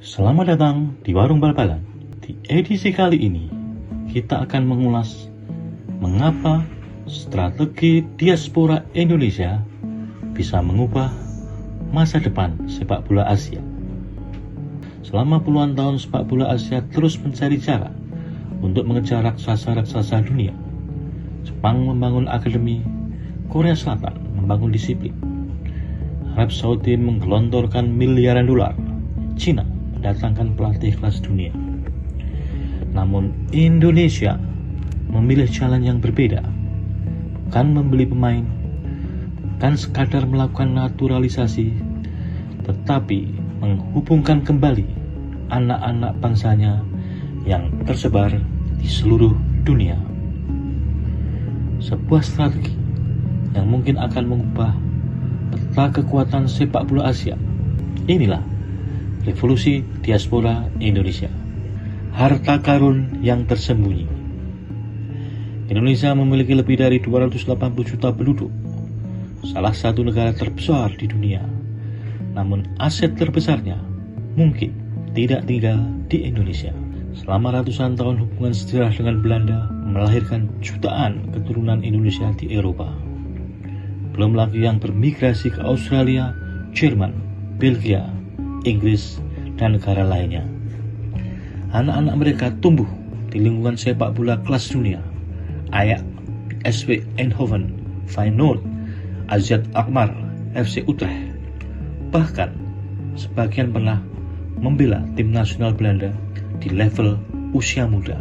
Selamat datang di Warung Bal-Balan. Di edisi kali ini, kita akan mengulas mengapa strategi diaspora Indonesia bisa mengubah masa depan sepak bola Asia. Selama puluhan tahun sepak bola Asia terus mencari cara untuk mengejar raksasa-raksasa dunia. Jepang membangun akademi, Korea Selatan membangun disiplin, Arab Saudi menggelontorkan miliaran dolar, Cina mendatangkan pelatih kelas dunia. Namun Indonesia memilih jalan yang berbeda, bukan membeli pemain, bukan sekadar melakukan naturalisasi, tetapi menghubungkan kembali anak-anak bangsanya yang tersebar di seluruh dunia. Sebuah strategi yang mungkin akan mengubah peta kekuatan sepak bola Asia. Inilah revolusi diaspora Indonesia. Harta karun yang tersembunyi. Indonesia memiliki lebih dari 280 juta penduduk, salah satu negara terbesar di dunia. Namun aset terbesarnya mungkin tidak tinggal di Indonesia. Selama ratusan tahun hubungan sejarah dengan Belanda melahirkan jutaan keturunan Indonesia di Eropa. Belum lagi yang bermigrasi ke Australia, Jerman, Belgia, Inggris, dan negara lainnya. Anak-anak mereka tumbuh di lingkungan sepak bola kelas dunia. Ajax, PSV Eindhoven, Feyenoord, AZ Alkmaar, FC Utrecht. Bahkan sebagian pernah membela tim nasional Belanda di level usia muda.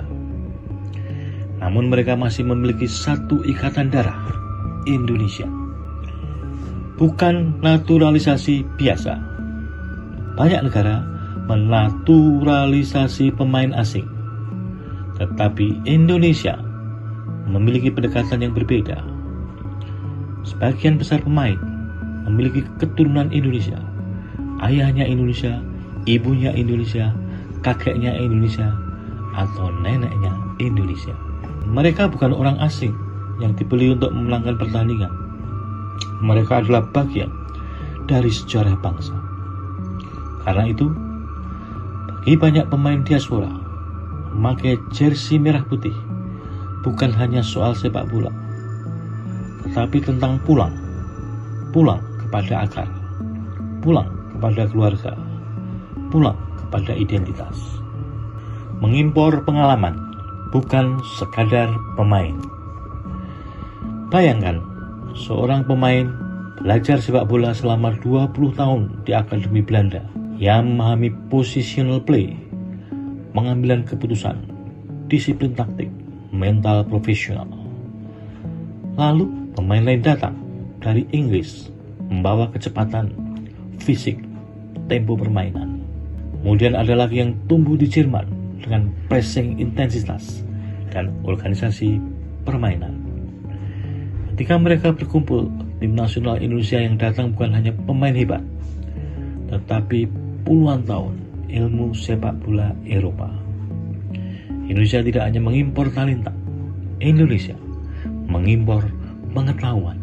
Namun mereka masih memiliki satu ikatan darah, Indonesia. Bukan naturalisasi biasa. Banyak negara menaturalisasi pemain asing, tetapi Indonesia memiliki pendekatan yang berbeda. Sebagian besar pemain memiliki keturunan Indonesia, ayahnya Indonesia, ibunya Indonesia, kakeknya Indonesia, atau neneknya Indonesia. Mereka bukan orang asing yang dibeli untuk memenangkan pertandingan. Mereka adalah bagian dari sejarah bangsa. Karena itu, bagi banyak pemain diaspora, memakai jersey merah putih bukan hanya soal sepak bola, tetapi tentang pulang kepada akar, pulang kepada keluarga, pulang kepada identitas. Mengimpor pengalaman, bukan sekadar pemain. Bayangkan, seorang pemain belajar sepak bola selama 20 tahun di Akademi Belanda yang memahami positional play, pengambilan keputusan, disiplin taktik, mental profesional. Lalu pemain lain datang dari Inggris membawa kecepatan, fisik, tempo permainan. Kemudian ada lagi yang tumbuh di Jerman dengan pressing intensitas dan organisasi permainan. Ketika mereka berkumpul, tim nasional Indonesia yang datang bukan hanya pemain hebat, tetapi puluhan tahun ilmu sepak bola Eropa. Indonesia tidak hanya mengimpor talenta, Indonesia mengimpor pengetahuan.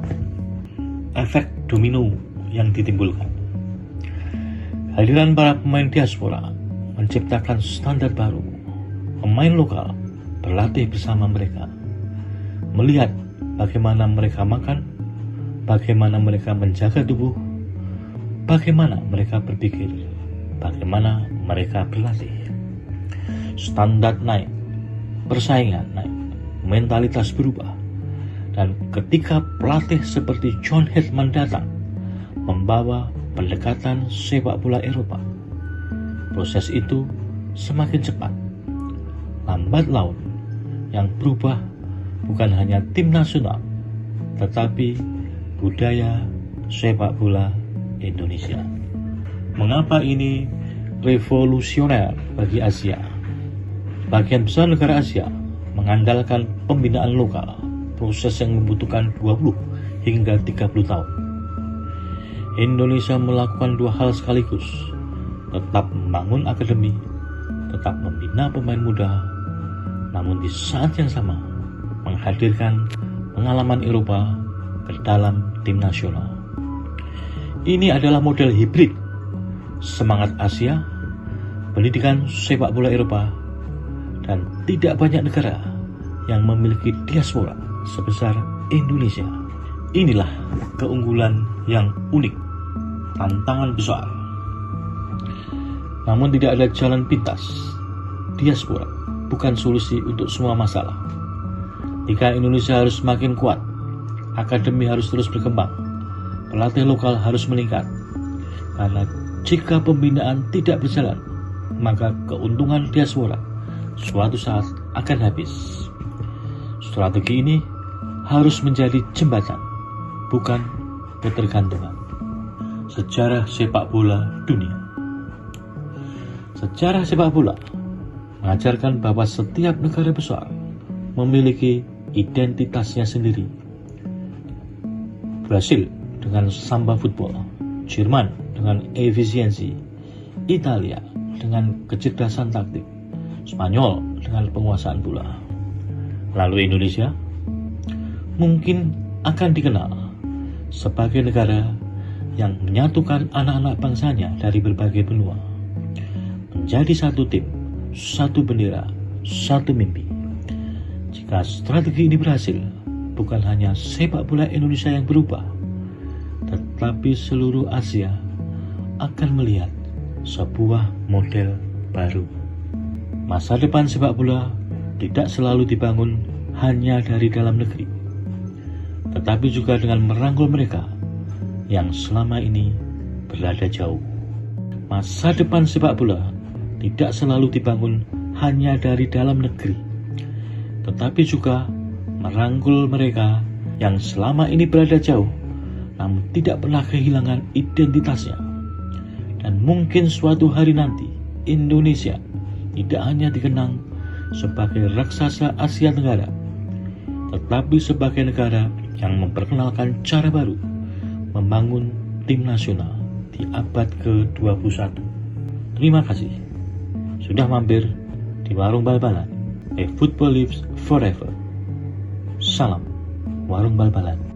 Efek domino yang ditimbulkan. Hadiran para pemain diaspora menciptakan standar baru. Pemain lokal berlatih bersama mereka, melihat bagaimana mereka makan, bagaimana mereka menjaga tubuh, bagaimana mereka berpikir, bagaimana mereka berlatih. Standar naik, persaingan naik, mentalitas berubah. Dan ketika pelatih seperti John Hetman datang membawa pendekatan sepak bola Eropa, proses itu semakin cepat. Lambat laun yang berubah bukan hanya tim nasional, tetapi budaya sepak bola Indonesia. Mengapa ini revolusioner bagi Asia? Bagian besar negara Asia mengandalkan pembinaan lokal, proses yang membutuhkan 20 hingga 30 tahun. Indonesia melakukan dua hal sekaligus, tetap membangun akademi, tetap membina pemain muda, namun di saat yang sama menghadirkan pengalaman Eropa ke dalam tim nasional. Ini adalah model hibrid semangat Asia pendidikan sepak bola Eropa, dan tidak banyak negara yang memiliki diaspora sebesar Indonesia. Inilah keunggulan yang unik, tantangan besar. Namun tidak ada jalan pintas. Diaspora bukan solusi untuk semua masalah. Jika Indonesia harus makin kuat, akademi harus terus berkembang, pelatih lokal harus meningkat. Karena jika pembinaan tidak berjalan, maka keuntungan diaspora suatu saat akan habis. Strategi ini harus menjadi jembatan, bukan ketergantungan. Sejarah sepak bola dunia. Sejarah sepak bola mengajarkan bahwa setiap negara besar memiliki identitasnya sendiri. Brasil dengan samba football, Jerman dengan efisiensi, Italia dengan kecerdasan taktik, Spanyol dengan penguasaan bola. Lalu Indonesia mungkin akan dikenal sebagai negara yang menyatukan anak-anak bangsanya dari berbagai benua, menjadi satu tim, satu bendera, satu mimpi. Jika strategi ini berhasil, bukan hanya sepak bola Indonesia yang berubah, tetapi seluruh Asia akan melihat sebuah model baru. Masa depan sepak bola tidak selalu dibangun hanya dari dalam negeri, tetapi juga dengan merangkul mereka yang selama ini berada jauh. Masa depan sepak bola tidak selalu dibangun hanya dari dalam negeri, tetapi juga merangkul mereka yang selama ini berada jauh, namun tidak pernah kehilangan identitasnya. Dan mungkin suatu hari nanti, Indonesia tidak hanya dikenang sebagai raksasa Asia Tenggara, tetapi sebagai negara yang memperkenalkan cara baru membangun tim nasional di abad ke-21. Terima kasih sudah mampir di Warung Bal-Balan. A football lives forever. Salam Warung Bal-Balan.